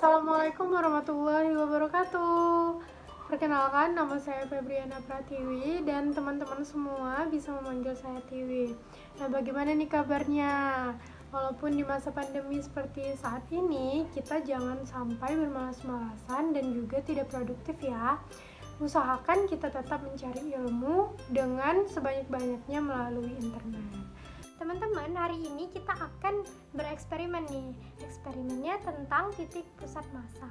Assalamualaikum warahmatullahi wabarakatuh. Perkenalkan, nama saya Febriana Pratiwi dan teman-teman semua bisa memanggil saya Tiwi. Nah, bagaimana nih kabarnya? Walaupun di masa pandemi seperti saat ini, kita jangan sampai bermalas-malasan dan juga tidak produktif ya. Usahakan kita tetap mencari ilmu dengan sebanyak-banyaknya melalui internet. Teman-teman, hari ini kita akan bereksperimen nih. Eksperimennya tentang titik pusat massa.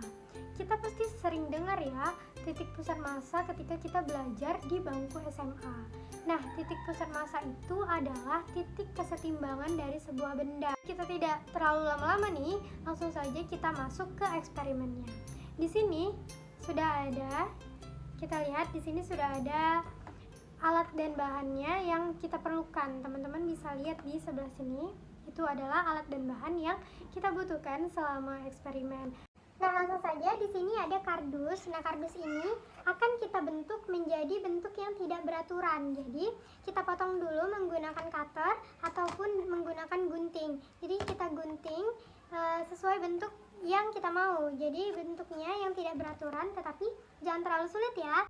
Kita pasti sering dengar ya, titik pusat massa ketika kita belajar di bangku SMA. Nah, titik pusat massa itu adalah titik kesetimbangan dari sebuah benda. Kita tidak terlalu lama-lama nih, langsung saja kita masuk ke eksperimennya. Di sini sudah ada, kita lihat di sini sudah ada alat dan bahannya yang kita perlukan. Teman-teman bisa lihat di sebelah sini, itu adalah alat dan bahan yang kita butuhkan selama eksperimen. Nah, langsung saja di sini ada kardus. Nah, kardus ini akan kita bentuk menjadi bentuk yang tidak beraturan. Jadi, kita potong dulu menggunakan cutter ataupun menggunakan gunting. Jadi, kita gunting sesuai bentuk yang kita mau. Jadi, bentuknya yang tidak beraturan, tetapi jangan terlalu sulit ya.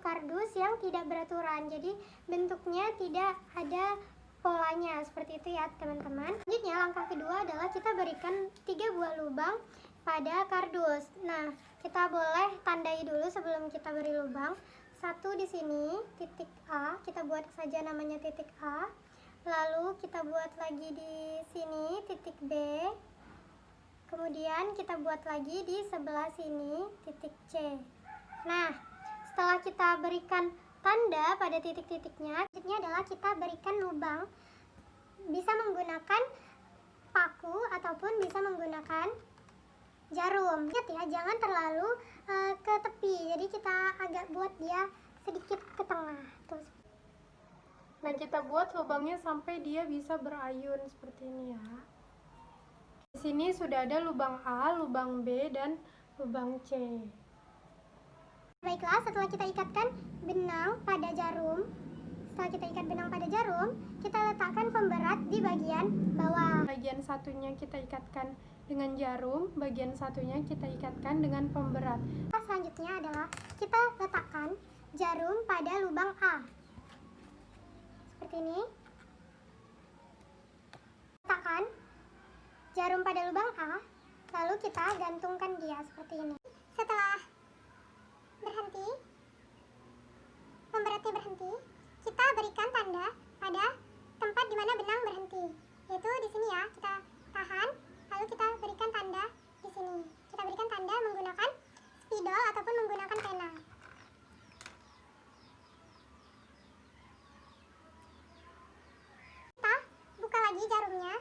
Kardus yang tidak beraturan, jadi bentuknya tidak ada polanya seperti itu ya teman-teman. Selanjutnya langkah kedua adalah kita berikan 3 buah lubang pada kardus. Nah, kita boleh tandai dulu sebelum kita beri lubang. Satu di sini titik A, kita buat saja namanya titik A. Lalu kita buat lagi di sini titik B. Kemudian kita buat lagi di sebelah sini titik C. Nah, setelah kita berikan tanda pada titik-titiknya, selanjutnya adalah kita berikan lubang. Bisa menggunakan paku ataupun bisa menggunakan jarum. Ingat ya, jangan terlalu ke tepi. Jadi kita agak buat dia sedikit ke tengah. Tuh. Nah, kita buat lubangnya sampai dia bisa berayun seperti ini ya. Di sini sudah ada lubang A, lubang B, dan lubang C. Baiklah, setelah kita ikatkan benang pada jarum, kita letakkan pemberat di bagian bawah. Bagian satunya kita ikatkan dengan jarum, bagian satunya kita ikatkan dengan pemberat. Selanjutnya adalah kita letakkan jarum pada lubang A. Seperti ini. Letakkan jarum pada lubang A, lalu kita gantungkan dia seperti ini. Setelah pemberatnya berhenti, kita berikan tanda pada tempat di mana benang berhenti, yaitu di sini ya. Kita tahan, lalu kita berikan tanda di sini. Kita berikan tanda menggunakan spidol ataupun menggunakan pena. Kita buka lagi jarumnya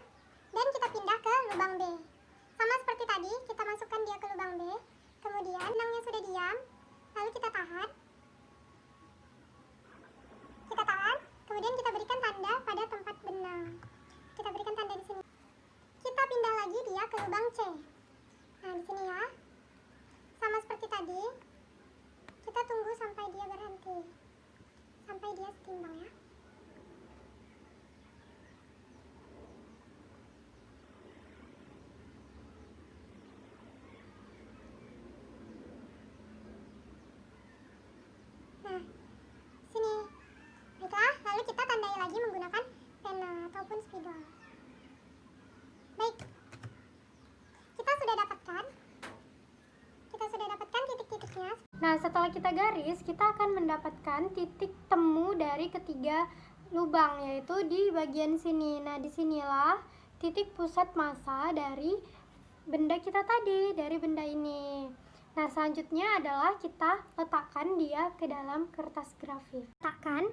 dan kita pindah ke lubang B. Sama seperti tadi, kita masukkan dia ke lubang B. Kemudian benangnya sudah diam, lalu kita tahan. Kemudian kita berikan tanda pada tempat benang. Kita berikan tanda di sini. Kita pindah lagi dia ke lubang C. Nah, di sini ya. Sama seperti tadi. Kita tunggu sampai dia berhenti. Sampai dia setimbang ya. Nah, sini. Baiklah, lalu kita tandai lagi menggunakan pena ataupun spidol. Baik, kita sudah dapatkan titik-titiknya. Nah, setelah kita garis, kita akan mendapatkan titik temu dari ketiga lubang, yaitu di bagian sini. Nah, disinilah titik pusat massa dari benda kita tadi, dari benda ini. Nah, selanjutnya adalah kita letakkan dia ke dalam kertas grafik. Letakkan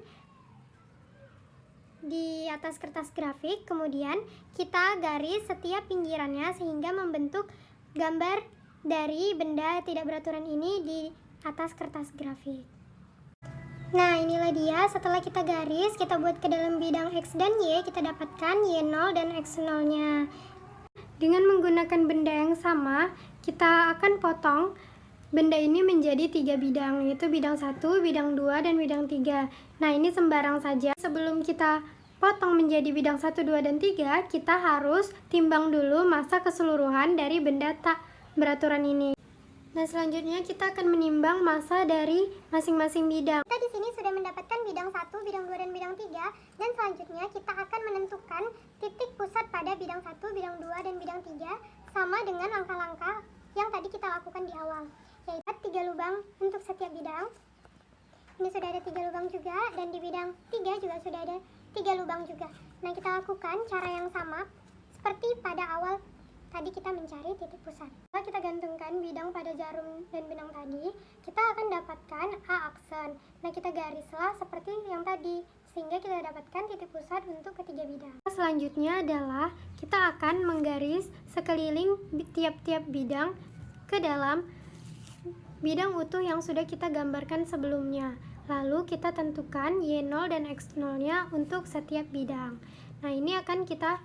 di atas kertas grafik, kemudian kita garis setiap pinggirannya sehingga membentuk gambar dari benda tidak beraturan ini di atas kertas grafik. Nah, inilah dia. Setelah kita garis, kita buat ke dalam bidang X dan Y, kita dapatkan Y0 dan X0-nya. Dengan menggunakan benda yang sama, kita akan potong benda ini menjadi 3 bidang, yaitu bidang 1, bidang 2, dan bidang 3. Nah, ini sembarang saja. Sebelum kita potong menjadi bidang 1, 2, dan 3, kita harus timbang dulu massa keseluruhan dari benda tak beraturan ini. Nah, selanjutnya kita akan menimbang massa dari masing-masing bidang. Kita di sini sudah mendapatkan bidang 1, bidang 2, dan bidang 3, dan selanjutnya kita akan menentukan titik pusat pada bidang 1, bidang 2, dan bidang 3 sama dengan langkah-langkah yang tadi kita lakukan di awal, yaitu 3 lubang untuk setiap bidang. Ini sudah ada 3 lubang juga, dan di bidang 3 juga sudah ada 3 lubang juga. Nah, kita lakukan cara yang sama seperti pada awal tadi kita mencari titik pusat. Setelah kita gantungkan bidang pada jarum dan benang tadi, kita akan dapatkan A aksen. Nah, kita garislah seperti yang tadi, sehingga kita dapatkan titik pusat untuk ketiga bidang. Selanjutnya adalah kita akan menggaris sekeliling tiap-tiap bidang ke dalam bidang utuh yang sudah kita gambarkan sebelumnya. Lalu kita tentukan Y0 dan X0-nya untuk setiap bidang. Nah, ini akan kita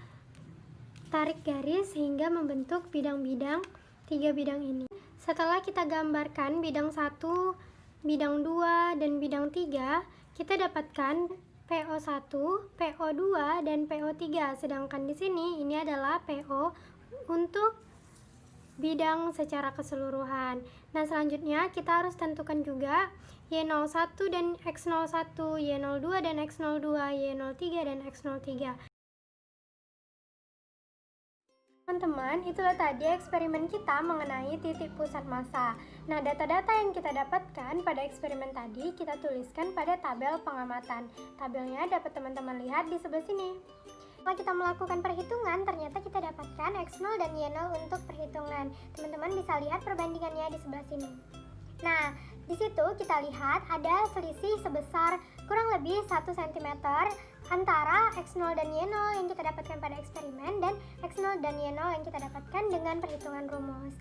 tarik garis hingga membentuk bidang-bidang 3 bidang ini. Setelah kita gambarkan bidang 1, bidang 2, dan bidang 3, kita dapatkan PO1, PO2, dan PO3. Sedangkan di sini ini adalah PO untuk bidang secara keseluruhan. Nah, selanjutnya kita harus tentukan juga Y01 dan X01, Y02 dan X02, Y03 dan X03. Teman-teman, itulah tadi eksperimen kita mengenai titik pusat massa. Nah, data-data yang kita dapatkan pada eksperimen tadi kita tuliskan pada tabel pengamatan. Tabelnya dapat teman-teman lihat di sebelah sini. Setelah kita melakukan perhitungan, ternyata kita dapatkan X0 dan Y0 untuk perhitungan. Teman-teman bisa lihat perbandingannya di sebelah sini. Nah, di situ kita lihat ada selisih sebesar kurang lebih 1 cm antara X0 dan Y0 yang kita dapatkan pada eksperimen dan X0 dan Y0 yang kita dapatkan dengan perhitungan rumus.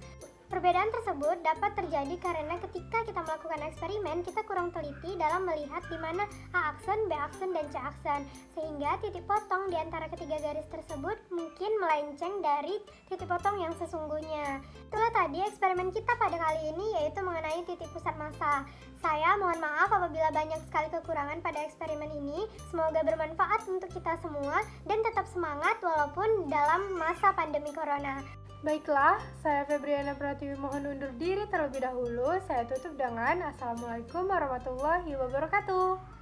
Perbedaan tersebut dapat terjadi karena ketika kita melakukan eksperimen, kita kurang teliti dalam melihat di mana A aksen, B aksen, dan C aksen, sehingga titik potong di antara ketiga garis tersebut mungkin melenceng dari titik potong yang sesungguhnya. Itulah tadi eksperimen kita pada kali ini, yaitu mengenai titik pusat massa. Saya mohon maaf apabila banyak sekali kekurangan pada eksperimen ini. Semoga bermanfaat untuk kita semua dan tetap semangat walaupun dalam masa pandemi corona. Baiklah, saya Febriana Pratiwi mohon undur diri terlebih dahulu. Saya tutup dengan Assalamualaikum warahmatullahi wabarakatuh.